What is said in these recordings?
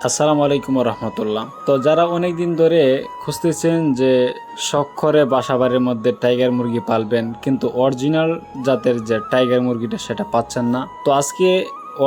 আসসালামু আলাইকুম রহমতুল্লাহ। তো যারা অনেক দিন ধরে খুঁজতেছেন যে শখ করে বাসাবাড়ির মধ্যে টাইগার মুরগি পালবেন, কিন্তু অরিজিনাল জাতের যে টাইগার মুরগিটা সেটা পাচ্ছেন না, তো আজকে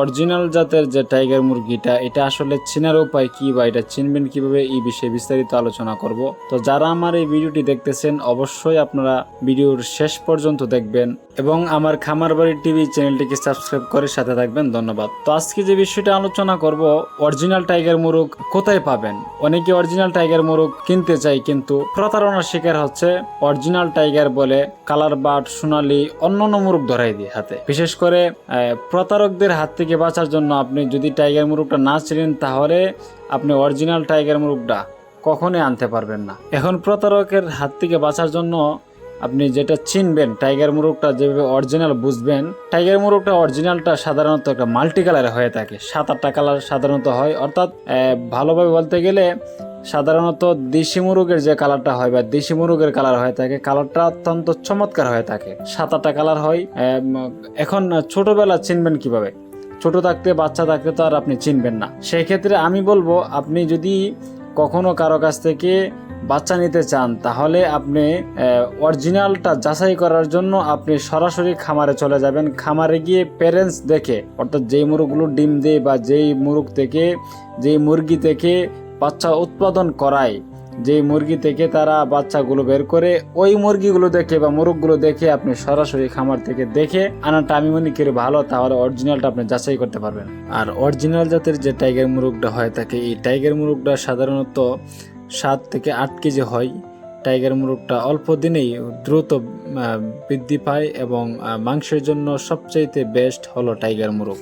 অরিজিনাল জাতের যে টাইগার মুরগিটা এটা আসলে চেনার উপায় কি বা এটা চিনবেন কিভাবে এই বিষয়ে বিস্তারিত আলোচনা করব। তো যারা আমার এই ভিডিওটি দেখতেছেন অবশ্যই আপনারা ভিডিওর শেষ পর্যন্ত দেখবেন এবং আমার খামার বাড়ি টিভি চ্যানেলটিকে সাবস্ক্রাইব করে সাথে থাকবেন। ধন্যবাদ। তো আজকে যে বিষয়টা আলোচনা করব, অরিজিনাল টাইগার মুরগ কোথায় পাবেন। অনেকে অরিজিনাল টাইগার মুরগ কিনতে চাই কিন্তু প্রতারণার শিকার হচ্ছে। অরিজিনাল টাইগার বলে কালার বাট, সোনালী, অন্যান্য মুরগ ধরাই দিয়ে হাতে। বিশেষ করে প্রতারকদের হাত থেকে বাঁচার জন্য আপনি যদি টাইগার মুরগটা না চিনেন তাহলে আপনি অরিজিনাল টাইগার মুরগটা কখনোই আনতে পারবেন না। এখন প্রতারকের হাত থেকে বাঁচার জন্য আপনি যেটা চিনবেন, টাইগার মুরগটা যেভাবে অরিজিনাল বুঝবেন, টাইগার মুরগটা অরিজিনালটা সাধারণত একটা মাল্টি কালারে হয়ে থাকে, 7-8টা কালার সাধারণত হয়। অর্থাৎ ভালোভাবে বলতে গেলে সাধারণত দেশি মুরগের যে কালারটা হয় বা দেশি মুরগের কালার হয়ে থাকে, কালারটা অত্যন্ত চমৎকার হয়ে থাকে, 7-8টা কালার হয়। এখন ছোটবেলা চিনবেন কিভাবে? ছোট থাকতে, বাচ্চা থাকতে তো আর আপনি চিনবেন না। সেই ক্ষেত্রে আমি বলবো, আপনি যদি কখনো কারো কাছ থেকে বাচ্চা নিতে চান তাহলে আপনি অরিজিনালটা যাচাই করার জন্য আপনি সরাসরি খামারে চলে যাবেন। খামারে গিয়ে প্যারেন্টস দেখে, অর্থাৎ যেই মুরগগুলো ডিম দেয় বা যেই মুরগি থেকে বাচ্চা উৎপাদন করায়, যেই মুরগি থেকে তারা বাচ্চাগুলো বের করে, ওই মুরগিগুলো দেখে বা মুরগগুলো দেখে আপনি সরাসরি খামার থেকে দেখে আনাটা আমি মনে করি ভালো। তাহলে অরিজিনালটা আপনি যাচাই করতে পারবেন। আর অরিজিনাল জাতের যে টাইগার মুরগটা হয়ে থাকে, এই টাইগার মুরগটা সাধারণত 7 থেকে 8 কেজি হয়। টাইগার মুরগটা অল্প দিনেই দ্রুত বৃদ্ধি পায় এবং মাংসের জন্য সবচাইতে বেস্ট হলো টাইগার মুরগ।